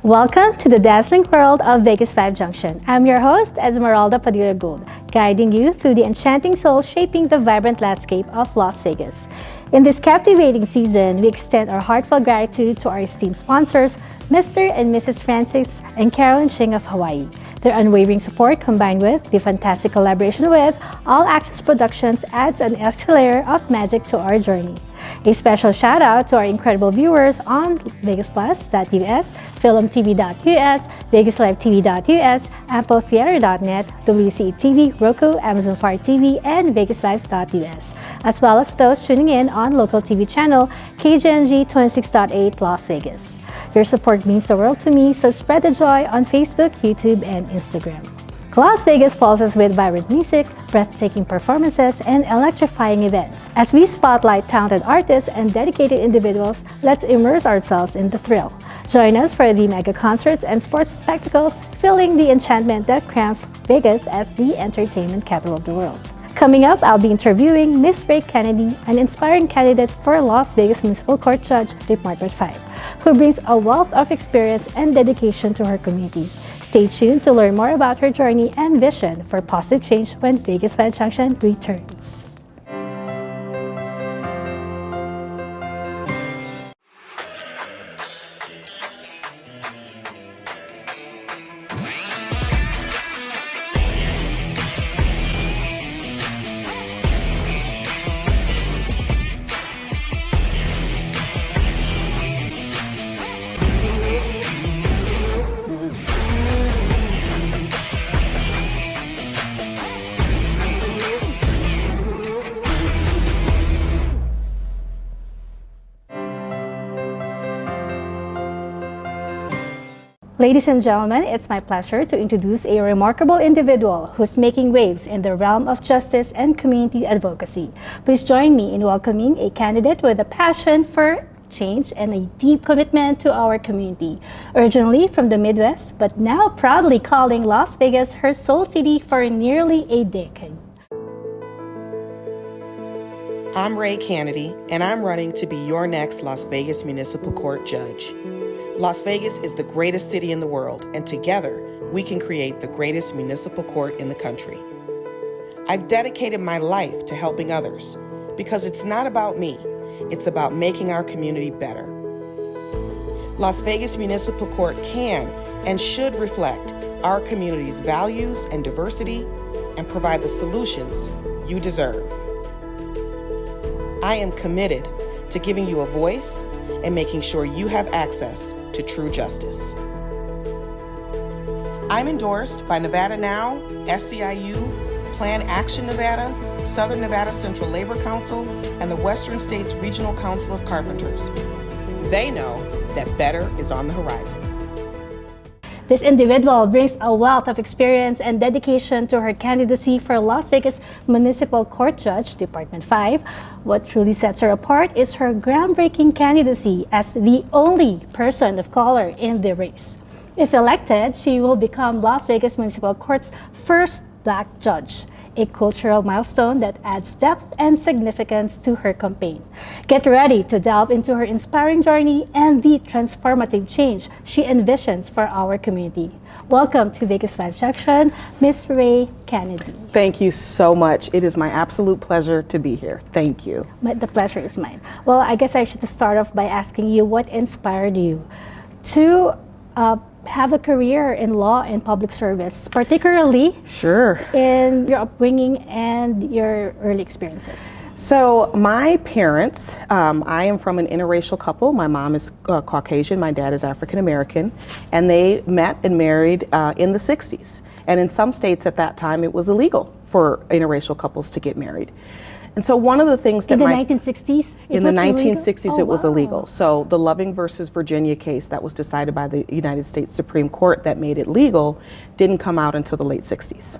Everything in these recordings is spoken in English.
Welcome to the dazzling world of VegasVibes Junction. I'm your host, Esmeralda Padilla Gould, guiding you through the enchanting soul shaping the vibrant landscape of Las Vegas. In this captivating season, we extend our heartfelt gratitude to our esteemed sponsors, Mr. and Mrs. Francis and Carolyn Shing of Hawaii. Their unwavering support combined with the fantastic collaboration with All Access Productions adds an extra layer of magic to our journey. A special shout out to our incredible viewers on VegasPlus.us, FilmTV.us, VegasLiveTV.us, AmpleTheater.net, WCTV, Roku, Amazon Fire TV, and VegasVibes.us, as well as those tuning in on local TV channel KGNG 26.8 Las Vegas. Your support means the world to me, so spread the joy on Facebook, YouTube, and Instagram. Las Vegas pulses with vibrant music, breathtaking performances, and electrifying events. As we spotlight talented artists and dedicated individuals, let's immerse ourselves in the thrill. Join us for the mega concerts and sports spectacles, feeling the enchantment that crowns Vegas as the entertainment capital of the world. Coming up, I'll be interviewing Miss Rae Canady, an inspiring candidate for Las Vegas Municipal Court Judge, Department 5, who brings a wealth of experience and dedication to her community. Stay tuned to learn more about her journey and vision for positive change when VegasVibes Junction returns. Ladies and gentlemen, it's my pleasure to introduce a remarkable individual who's making waves in the realm of justice and community advocacy. Please join me in welcoming a candidate with a passion for change and a deep commitment to our community. Originally from the Midwest, but now proudly calling Las Vegas her soul city for nearly a decade. I'm Rae Canady, and I'm running to be your next Las Vegas Municipal Court Judge. Las Vegas is the greatest city in the world, and together we can create the greatest municipal court in the country. I've dedicated my life to helping others because it's not about me, it's about making our community better. Las Vegas Municipal Court can and should reflect our community's values and diversity and provide the solutions you deserve. I am committed to giving you a voice and making sure you have access to true justice. I'm endorsed by Nevada Now, SCIU, Plan Action Nevada, Southern Nevada Central Labor Council, and the Western States Regional Council of Carpenters. They know that better is on the horizon. This individual brings a wealth of experience and dedication to her candidacy for Las Vegas Municipal Court Judge, Department 5. What truly sets her apart is her groundbreaking candidacy as the only person of color in the race. If elected, she will become Las Vegas Municipal Court's first Black judge, a cultural milestone that adds depth and significance to her campaign. Get ready to delve into her inspiring journey and the transformative change she envisions for our community. Welcome to VegasVibes Junction, Miss Rae Canady. Thank you so much. It is my absolute pleasure to be here. Thank you. The pleasure is mine. Well, I guess I should start off by asking you what inspired you to have a career in law and public service, particularly in your upbringing and your early experiences. So my parents, I am from an interracial couple. My mom is Caucasian, my dad is African American, and they met and married in the 60s. And in some states at that time, it was illegal for interracial couples to get married. And so one of the things that in the 1960s? In the 1960s, illegal? it was illegal. So the Loving versus Virginia case that was decided by the United States Supreme Court that made it legal didn't come out until the late 60s.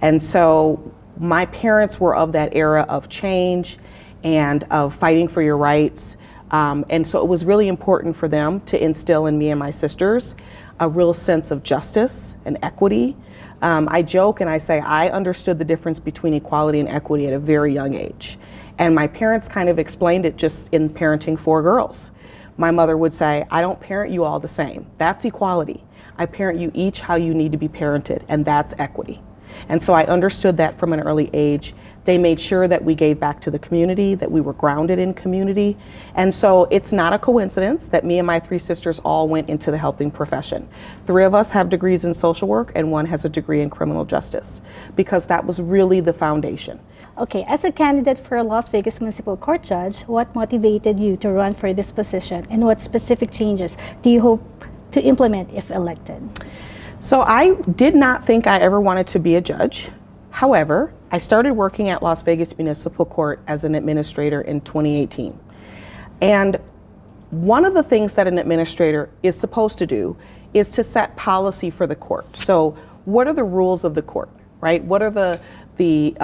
And so my parents were of that era of change and of fighting for your rights. And so it was really important for them to instill in me and my sisters a real sense of justice and equity. I joke and I say I understood the difference between equality and equity at a very young age. And my parents kind of explained it just in parenting 4 girls. my mother would say, I don't parent you all the same. That's equality. I parent you each how you need to be parented, and that's equity. And so I understood that from an early age. They made sure that we gave back to the community, that we were grounded in community. And so it's not a coincidence that me and my 3 sisters all went into the helping profession. 3 of us have degrees in social work and 1 has a degree in criminal justice, because that was really the foundation. Okay, as a candidate for a Las Vegas Municipal Court judge, what motivated you to run for this position, and what specific changes do you hope to implement if elected? So I did not think I ever wanted to be a judge. However, I started working at Las Vegas Municipal Court as an administrator in 2018. And one of the things that an administrator is supposed to do is to set policy for the court. So what are the rules of the court, right? What are the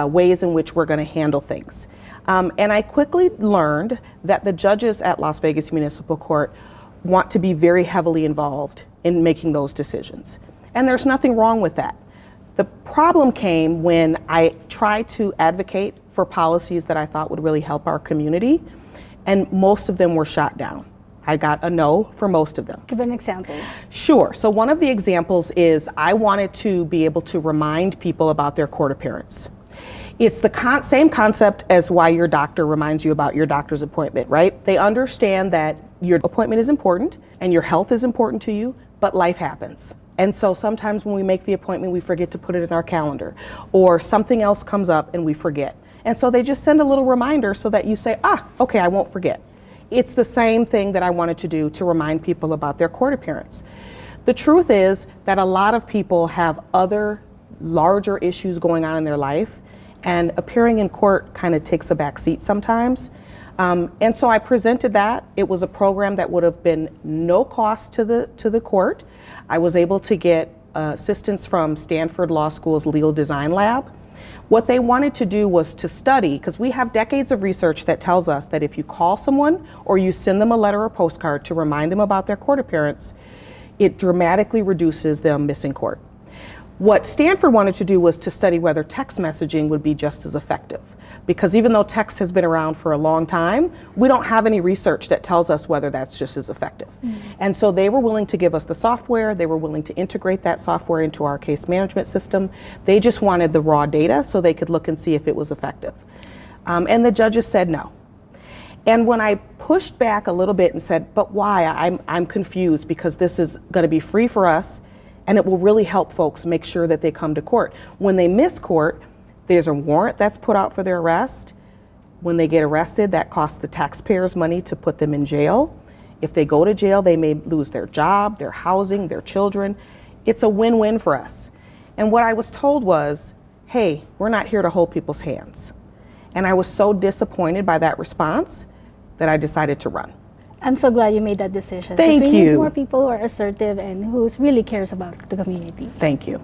ways in which we're going to handle things? And I quickly learned that the judges at Las Vegas Municipal Court want to be very heavily involved in making those decisions. And there's nothing wrong with that. The problem came when I tried to advocate for policies that I thought would really help our community, and most of them were shot down. I got a no for most of them. Give an example. Sure. So one of the examples is I wanted to be able to remind people about their court appearance. It's the same concept as why your doctor reminds you about your doctor's appointment, right? They understand that your appointment is important and your health is important to you, but life happens. And so sometimes when we make the appointment, we forget to put it in our calendar, or something else comes up and we forget. And so they just send a little reminder so that you say, okay, I won't forget. It's the same thing that I wanted to do to remind people about their court appearance. The truth is that a lot of people have other larger issues going on in their life, and appearing in court kind of takes a back seat sometimes. And so I presented that. It was a program that would have been no cost to the court. I was able to get assistance from Stanford Law School's Legal Design Lab. What they wanted to do was to study, because we have decades of research that tells us that if you call someone or you send them a letter or postcard to remind them about their court appearance, it dramatically reduces them missing court. What Stanford wanted to do was to study whether text messaging would be just as effective. Because even though text has been around for a long time, we don't have any research that tells us whether that's just as effective. And so they were willing to give us the software, they were willing to integrate that software into our case management system. They just wanted the raw data so they could look and see if it was effective. And the judges said no. And when I pushed back a little bit and said, but why? I'm confused, because this is going to be free for us and it will really help folks make sure that they come to court. When they miss court, there's a warrant that's put out for their arrest. When they get arrested, that costs the taxpayers money to put them in jail. If they go to jail, they may lose their job, their housing, their children. It's a win-win for us. And what I was told was, hey, we're not here to hold people's hands. And I was so disappointed by that response that I decided to run. I'm so glad you made that decision. Thank we you. need more people who are assertive and who really cares about the community. Thank you.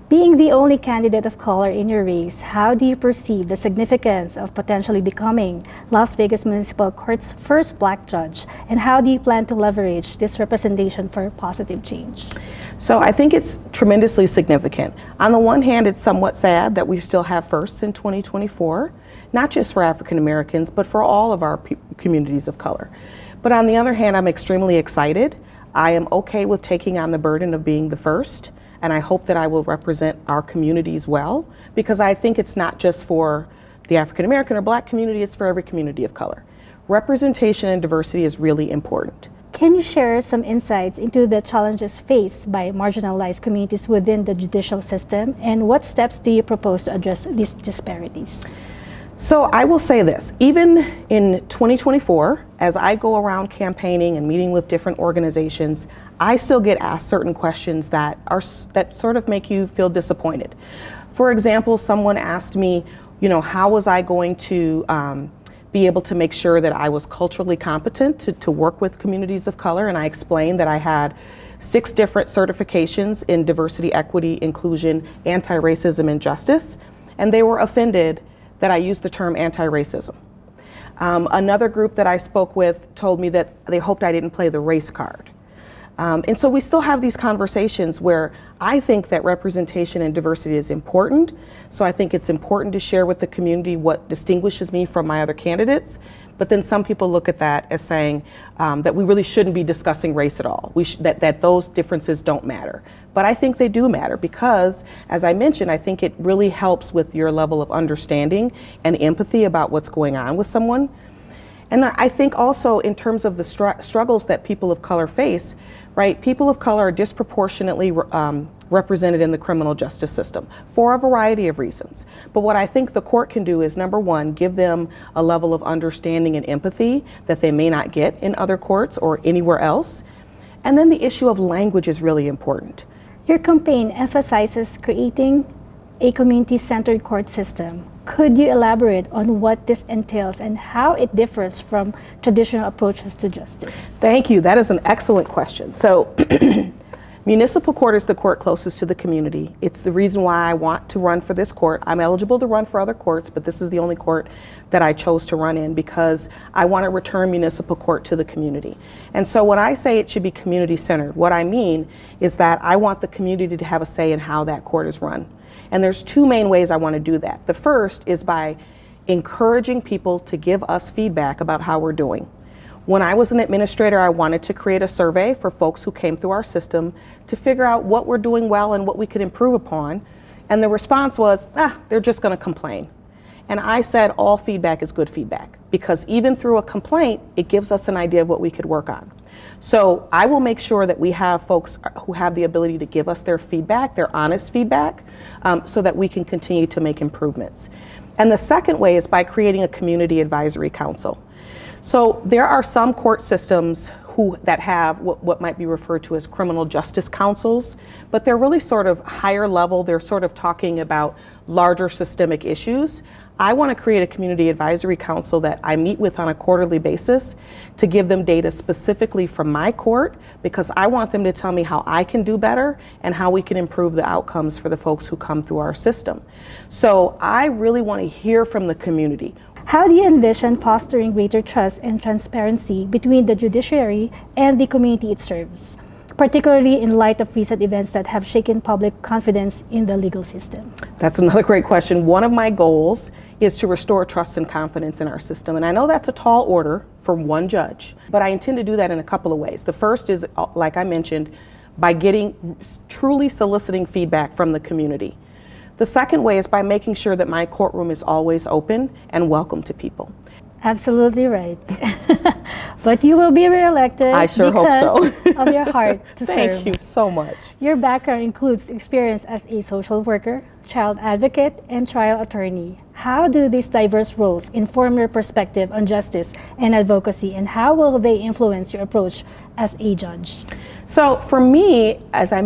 Being the only candidate of color in your race, how do you perceive the significance of potentially becoming Las Vegas Municipal Court's first Black judge? And how do you plan to leverage this representation for positive change? So I think it's tremendously significant. On the one hand, it's somewhat sad that we still have firsts in 2024, not just for African Americans, but for all of our communities of color. But on the other hand, I'm extremely excited. I am okay with taking on the burden of being the first, and I hope that I will represent our communities well, because I think it's not just for the African American or Black community, it's for every community of color. Representation and diversity is really important. Can you share some insights into the challenges faced by marginalized communities within the judicial system, and what steps do you propose to address these disparities? So I will say this, even in 2024, as I go around campaigning and meeting with different organizations, I still get asked certain questions that sort of make you feel disappointed. For example, someone asked me, how was I going to be able to make sure that I was culturally competent to work with communities of color? And I explained that I had 6 different certifications in diversity, equity, inclusion, anti-racism, and justice, and they were offended that I used the term anti-racism. Another group that I spoke with told me that they hoped I didn't play the race card. And so we still have these conversations where I think that representation and diversity is important. So I think it's important to share with the community what distinguishes me from my other candidates. But then some people look at that as saying that we really shouldn't be discussing race at all, that those differences don't matter. But I think they do matter because, as I mentioned, I think it really helps with your level of understanding and empathy about what's going on with someone. And I think also in terms of the struggles that people of color face, right? People of color are disproportionately represented in the criminal justice system for a variety of reasons. But what I think the court can do is, number one, give them a level of understanding and empathy that they may not get in other courts or anywhere else. And then the issue of language is really important. Your campaign emphasizes creating a community-centered court system. Could you elaborate on what this entails and how it differs from traditional approaches to justice? Thank you. That is an excellent question. So, municipal court is the court closest to the community. It's the reason why I want to run for this court. I'm eligible to run for other courts, but this is the only court that I chose to run in because I want to return municipal court to the community. And so when I say it should be community-centered, what I mean is that I want the community to have a say in how that court is run. And there's two main ways I want to do that. The first is by encouraging people to give us feedback about how we're doing. When I was an administrator, I wanted to create a survey for folks who came through our system to figure out what we're doing well and what we could improve upon. And the response was, they're just going to complain. And I said, all feedback is good feedback, because even through a complaint, it gives us an idea of what we could work on. So I will make sure that we have folks who have the ability to give us their feedback, their honest feedback, so that we can continue to make improvements. And the second way is by creating a community advisory council. So there are some court systems that have what might be referred to as criminal justice councils, but they're really sort of higher level. They're sort of talking about larger systemic issues. I want to create a community advisory council that I meet with on a quarterly basis to give them data specifically from my court, because I want them to tell me how I can do better and how we can improve the outcomes for the folks who come through our system. So I really want to hear from the community. How do you envision fostering greater trust and transparency between the judiciary and the community it serves, particularly in light of recent events that have shaken public confidence in the legal system? That's another great question. One of my goals is to restore trust and confidence in our system. And I know that's a tall order for one judge, but I intend to do that in a couple of ways. The first is, like I mentioned, by truly soliciting feedback from the community. The second way is by making sure that my courtroom is always open and welcome to people. Absolutely right. But you will be reelected. I sure hope so. Of your heart to serve. Thank you so much. Your background includes experience as a social worker, child advocate, and trial attorney. How do these diverse roles inform your perspective on justice and advocacy, and how will they influence your approach as a judge? So for me, as I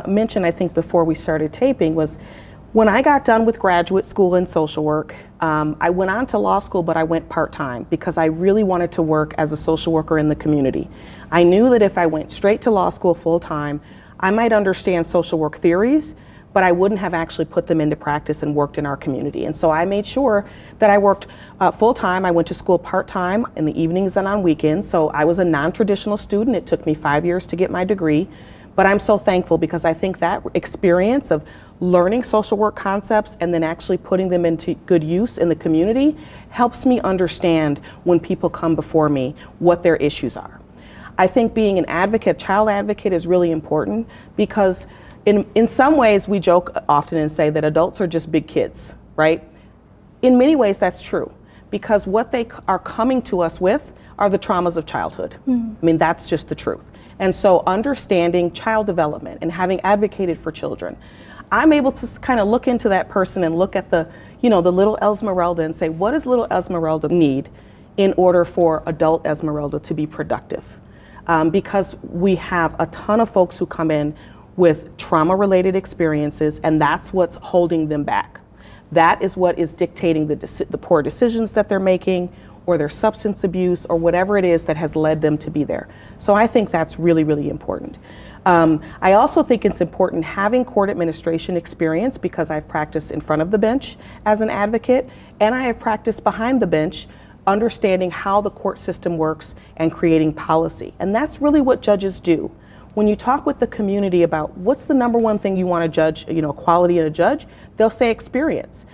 mentioned, I think before we started taping, was when I got done with graduate school in social work, I went on to law school, but I went part-time because I really wanted to work as a social worker in the community. I knew that if I went straight to law school full-time, I might understand social work theories, but I wouldn't have actually put them into practice and worked in our community. And so I made sure that I worked full-time. I went to school part-time in the evenings and on weekends. So I was a non-traditional student. It took me 5 years to get my degree. But I'm so thankful because I think that experience of learning social work concepts and then actually putting them into good use in the community helps me understand when people come before me what their issues are. I think being an advocate, child advocate, is really important because in some ways we joke often and say that adults are just big kids, right? In many ways that's true, because what they are coming to us with are the traumas of childhood. I mean, that's just the truth. And so understanding child development and having advocated for children, I'm able to kind of look into that person and look at the little Esmeralda and say, what does little Esmeralda need in order for adult Esmeralda to be productive? Because we have a ton of folks who come in with trauma-related experiences, and that's what's holding them back. That is what is dictating the poor decisions that they're making, or their substance abuse, or whatever it is that has led them to be there. So I think that's really, really important. I also think it's important having court administration experience, because I've practiced in front of the bench as an advocate, and I have practiced behind the bench, understanding how the court system works and creating policy. And that's really what judges do. When you talk with the community about what's the number one thing you want to judge, quality in a judge, they'll say experience.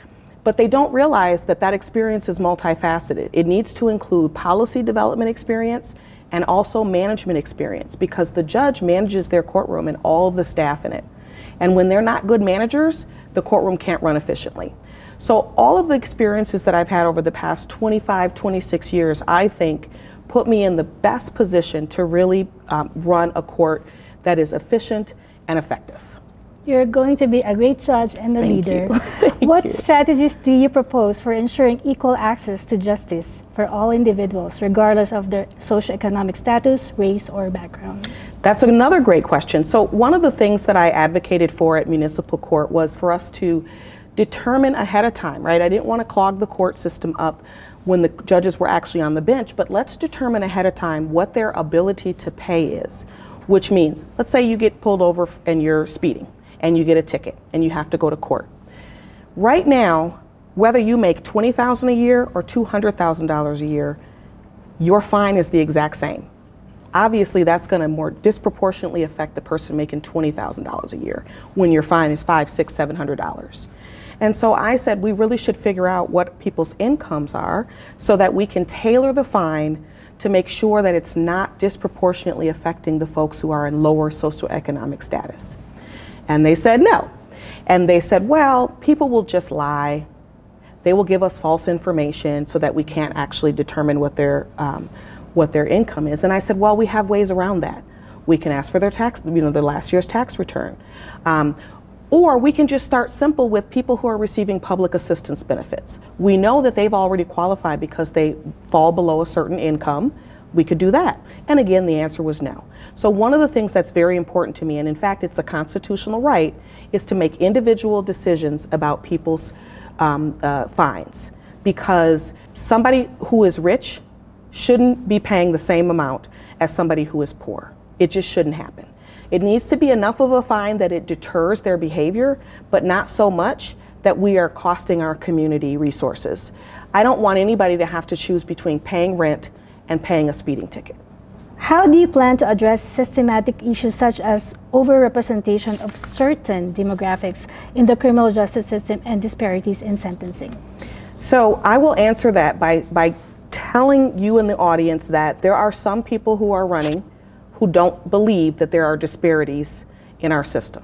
But they don't realize that that experience is multifaceted. It needs to include policy development experience and also management experience, because the judge manages their courtroom and all of the staff in it. And when they're not good managers, the courtroom can't run efficiently. So all of the experiences that I've had over the past 25, 26 years, I think, put me in the best position to really run a court that is efficient and effective. You're going to be a great judge and a Thank leader. you. Thank What you. strategies do you propose for ensuring equal access to justice for all individuals, regardless of their socioeconomic status, race, or background? That's another great question. So one of the things that I advocated for at municipal court was for us to determine ahead of time, right? I didn't want to clog the court system up when the judges were actually on the bench, but let's determine ahead of time what their ability to pay is, which means, let's say you get pulled over and you're speeding and you get a ticket and you have to go to court. Right now, whether you make $20,000 a year or $200,000 a year, your fine is the exact same. Obviously, that's going to more disproportionately affect the person making $20,000 a year when your fine is $500, $600, $700. And so I said we really should figure out what people's incomes are so that we can tailor the fine to make sure that it's not disproportionately affecting the folks who are in lower socioeconomic status. And they said no. And they said, well, people will just lie. They will give us false information so that we can't actually determine what their income is. And I said, well, we have ways around that. We can ask for their tax, their last year's tax return. Or we can just start simple with people who are receiving public assistance benefits. We know that they've already qualified because they fall below a certain income. We could do that. And again, the answer was no. So one of the things that's very important to me, and in fact, it's a constitutional right, is to make individual decisions about people's fines. Because somebody who is rich shouldn't be paying the same amount as somebody who is poor. It just shouldn't happen. It needs to be enough of a fine that it deters their behavior, but not so much that we are costing our community resources. I don't want anybody to have to choose between paying rent and paying a speeding ticket. How do you plan to address systematic issues such as overrepresentation of certain demographics in the criminal justice system and disparities in sentencing? So I will answer that by telling you and the audience that there are some people who are running who don't believe that there are disparities in our system.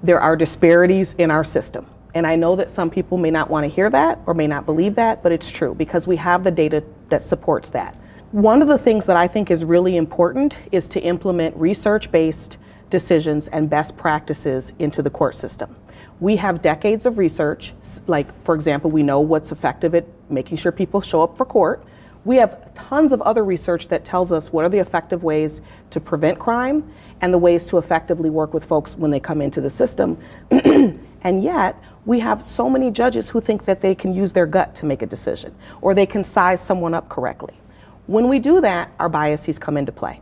There are disparities in our system. And I know that some people may not want to hear that or may not believe that, but it's true because we have the data that supports that. One of the things that I think is really important is to implement research-based decisions and best practices into the court system. We have decades of research, like for example, we know what's effective at making sure people show up for court. We have tons of other research that tells us what are the effective ways to prevent crime and the ways to effectively work with folks when they come into the system. And yet, we have so many judges who think that they can use their gut to make a decision or they can size someone up correctly. When we do that, our biases come into play.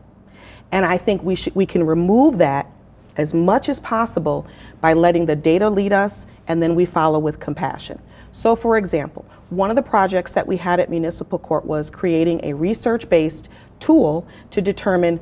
And I think we can remove that as much as possible by letting the data lead us and then we follow with compassion. So for example, one of the projects that we had at municipal court was creating a research-based tool to determine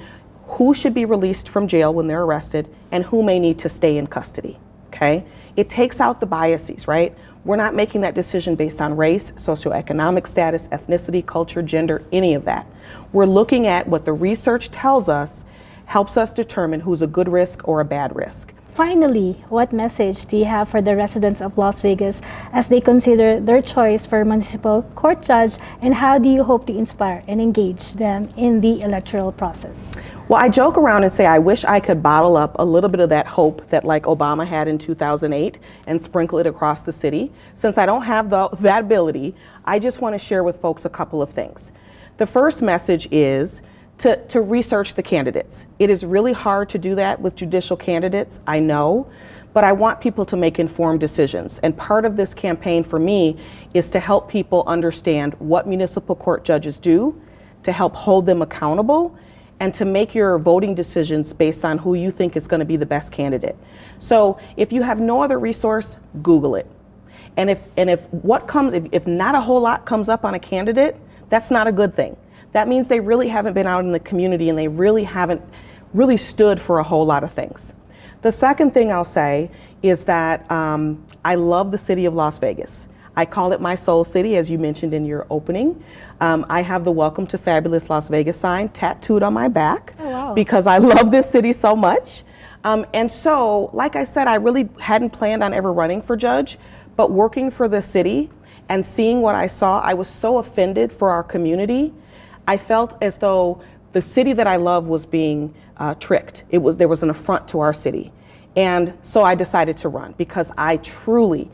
who should be released from jail when they're arrested and who may need to stay in custody, okay? It takes out the biases, right? We're not making that decision based on race, socioeconomic status, ethnicity, culture, gender, any of that. We're looking at what the research tells us helps us determine who's a good risk or a bad risk. Finally, what message do you have for the residents of Las Vegas as they consider their choice for municipal court judge, and how do you hope to inspire and engage them in the electoral process? Well, I joke around and say I wish I could bottle up a little bit of that hope that like Obama had in 2008 and sprinkle it across the city. Since I don't have that ability, I just want to share with folks a couple of things. The first message is to research the candidates. It is really hard to do that with judicial candidates, I know, but I want people to make informed decisions. And part of this campaign for me is to help people understand what municipal court judges do, to help hold them accountable, and to make your voting decisions based on who you think is going to be the best candidate. So if you have no other resource, Google it. And if not a whole lot comes up on a candidate, that's not a good thing. That means they really haven't been out in the community and they really haven't really stood for a whole lot of things. The second thing I'll say is that I love the city of Las Vegas. I call it my soul city, as you mentioned in your opening. I have the Welcome to Fabulous Las Vegas sign tattooed on my back. Oh, wow. Because I love this city so much. And so, like I said, I really hadn't planned on ever running for judge, but working for the city and seeing what I saw, I was so offended for our community. I felt as though the city that I love was being tricked. There was an affront to our city. And so I decided to run because I truly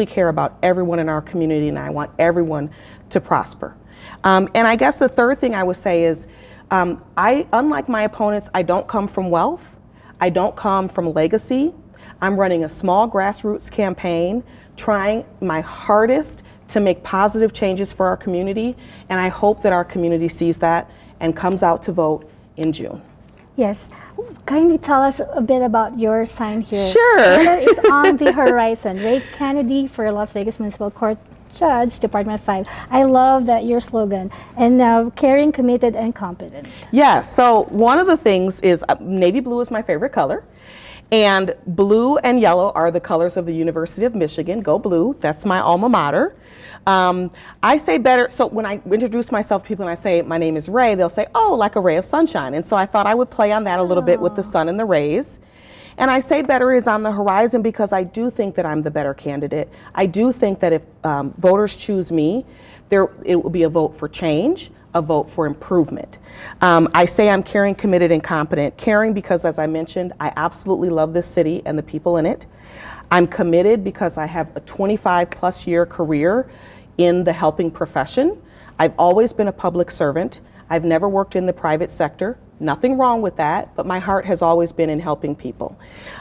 care about everyone in our community, and I want everyone to prosper. And I guess the third thing I would say is, unlike my opponents, I don't come from wealth. I don't come from legacy. I'm running a small grassroots campaign, trying my hardest to make positive changes for our community, and I hope that our community sees that and comes out to vote in June. Yes. Kindly tell us a bit about your sign here. Sure. What is on the horizon? Rae Canady for Las Vegas Municipal Court Judge, Department 5. I love that your slogan. And now, caring, committed, and competent. Yeah, so one of the things is navy blue is my favorite color. And blue and yellow are the colors of the University of Michigan. Go blue, that's my alma mater. I say better, so when I introduce myself to people and I say, my name is Rae, they'll say, oh, like a ray of sunshine. And so I thought I would play on that a little bit with the sun and the rays. And I say better is on the horizon because I do think that I'm the better candidate. I do think that if voters choose me, it will be a vote for change, a vote for improvement. I say I'm caring, committed, and competent. Caring because, as I mentioned, I absolutely love this city and the people in it. I'm committed because I have a 25+ year career in the helping profession. I've always been a public servant. I've never worked in the private sector. Nothing wrong with that, but my heart has always been in helping people.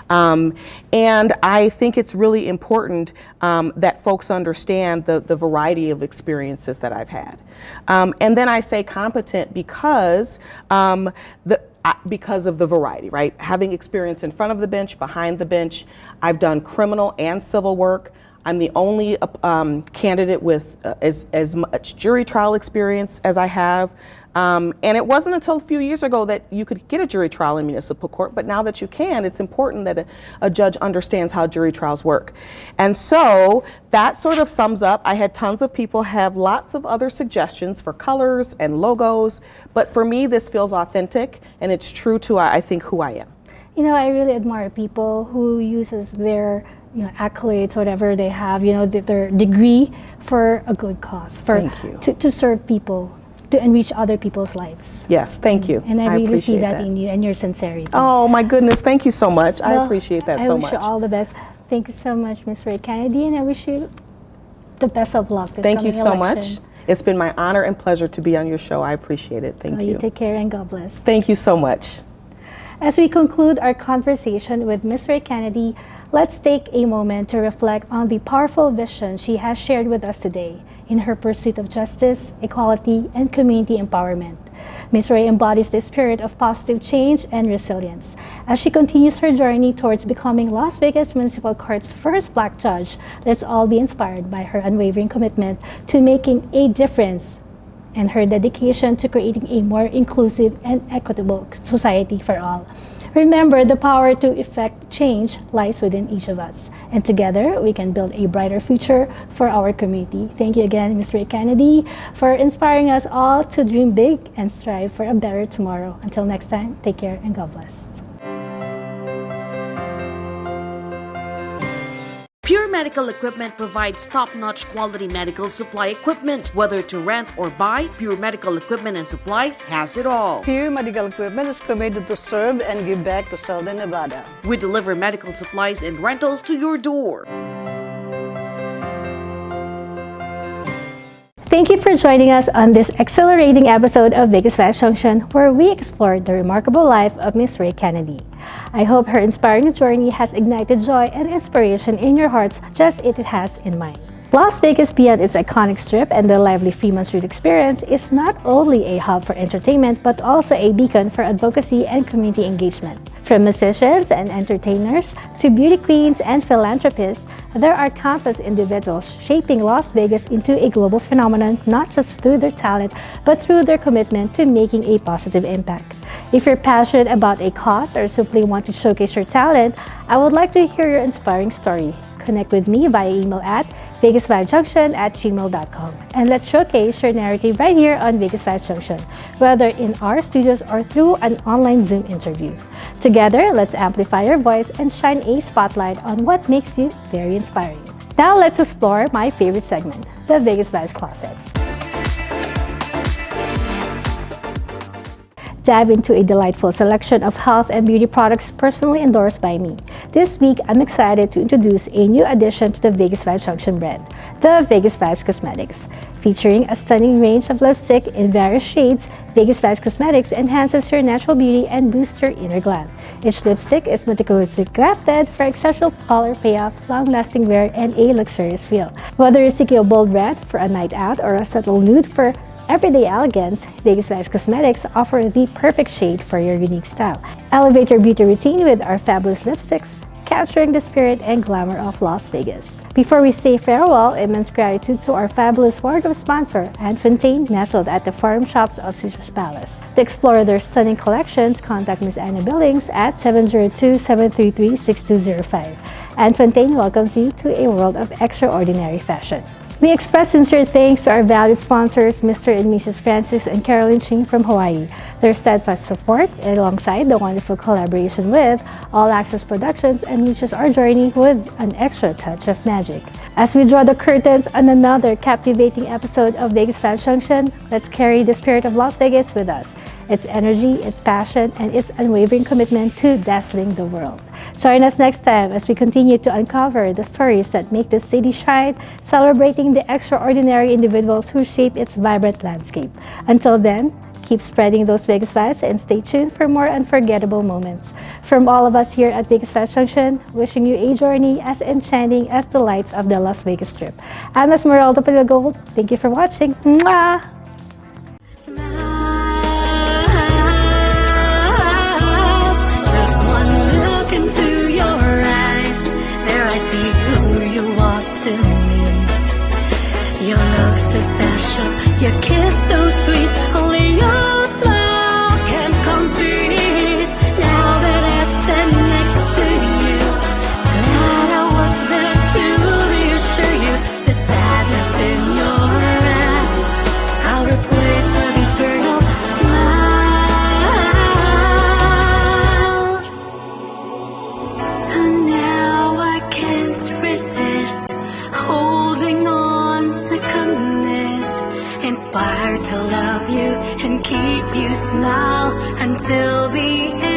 And I think it's really important that folks understand the variety of experiences that I've had. And then I say competent because of the variety, right? Having experience in front of the bench, behind the bench, I've done criminal and civil work. I'm the only candidate with as much jury trial experience as I have. And it wasn't until a few years ago that you could get a jury trial in municipal court, but now that you can, it's important that a judge understands how jury trials work. And so that sort of sums up. I had tons of people have lots of other suggestions for colors and logos, but for me, this feels authentic and it's true to, I think, who I am. You know, I really admire people who uses their accolades, whatever they have, their degree for a good cause, Thank you. To serve people, to enrich other people's lives. Yes, thank you. And I really see appreciate that in you and your sincerity. Oh my goodness, thank you so much. I appreciate that so much. I wish you all the best. Thank you so much, Ms. Rae Canady, and I wish you the best of luck this Thank you coming so election. much. It's been my honor and pleasure to be on your show. I appreciate it. Thank you. You take care and God bless. Thank you so much. As we conclude our conversation with Ms. Rae Canady, let's take a moment to reflect on the powerful vision she has shared with us today in her pursuit of justice, equality, and community empowerment. Ms. Rae embodies the spirit of positive change and resilience. As she continues her journey towards becoming Las Vegas Municipal Court's first Black judge, let's all be inspired by her unwavering commitment to making a difference and her dedication to creating a more inclusive and equitable society for all. Remember, the power to effect change lies within each of us, and together we can build a brighter future for our community. Thank you again, Ms. Rae Canady, for inspiring us all to dream big and strive for a better tomorrow. Until next time, take care and God bless. Pure Medical Equipment provides top-notch quality medical supply equipment. Whether to rent or buy, Pure Medical Equipment and Supplies has it all. Pure Medical Equipment is committed to serve and give back to Southern Nevada. We deliver medical supplies and rentals to your door. Thank you for joining us on this exhilarating episode of VegasVibes Junction, where we explored the remarkable life of Ms. Rae Canady. I hope her inspiring journey has ignited joy and inspiration in your hearts just as it has in mine. Las Vegas, beyond its iconic strip and the lively Fremont Street experience, is not only a hub for entertainment but also a beacon for advocacy and community engagement. From musicians and entertainers to beauty queens and philanthropists, there are countless individuals shaping Las Vegas into a global phenomenon, not just through their talent but through their commitment to making a positive impact. If you're passionate about a cause or simply want to showcase your talent, I would like to hear your inspiring story. Connect with me via email at VegasVibesJunction@gmail.com, and let's showcase your narrative right here on Vegas Vibes Junction, whether in our studios or through an online Zoom interview. Together, let's amplify your voice and shine a spotlight on what makes you very inspiring. Now let's explore my favorite segment, the Vegas Vibes Closet. Dive into a delightful selection of health and beauty products personally endorsed by me. This week, I'm excited to introduce a new addition to the Vegas Vibes Junction brand, the Vegas Vibes Cosmetics. Featuring a stunning range of lipstick in various shades, Vegas Vibes Cosmetics enhances your natural beauty and boosts your inner glam. Each lipstick is meticulously crafted for exceptional color payoff, long-lasting wear, and a luxurious feel. Whether you're seeking a bold red for a night out or a subtle nude for everyday elegance, Vegas Vibes Cosmetics offer the perfect shade for your unique style. Elevate your beauty routine with our fabulous lipsticks, capturing the spirit and glamour of Las Vegas. Before we say farewell, immense gratitude to our fabulous wardrobe sponsor, Anne Fontaine, nestled at the Forum Shops of Caesars Palace. To explore their stunning collections, contact Ms. Anna Billings at 702-733-6205. Anne Fontaine welcomes you to a world of extraordinary fashion. We express sincere thanks to our valued sponsors, Mr. and Mrs. Francis and Carolyn Ching from Hawaii. Their steadfast support, alongside the wonderful collaboration with All Access Productions, enriches our journey with an extra touch of magic. As we draw the curtains on another captivating episode of Vegas Vibes Junction, let's carry the spirit of Las Vegas with us. Its energy, its passion, and its unwavering commitment to dazzling the world. Join us next time as we continue to uncover the stories that make this city shine, celebrating the extraordinary individuals who shape its vibrant landscape. Until then, keep spreading those Vegas vibes and stay tuned for more unforgettable moments. From all of us here at Vegas Vibes Junction, wishing you a journey as enchanting as the lights of the Las Vegas Strip. I'm Esmeralda Gold. Thank you for watching. Mwah! Your love so special, your kiss so sweet, only your smile can complete. Now that I stand next to you, glad I was there to reassure you. The sadness in your eyes, I'll replace with eternal smiles. So now I can't resist holding on to commit, inspired to love you and keep you smile until the end.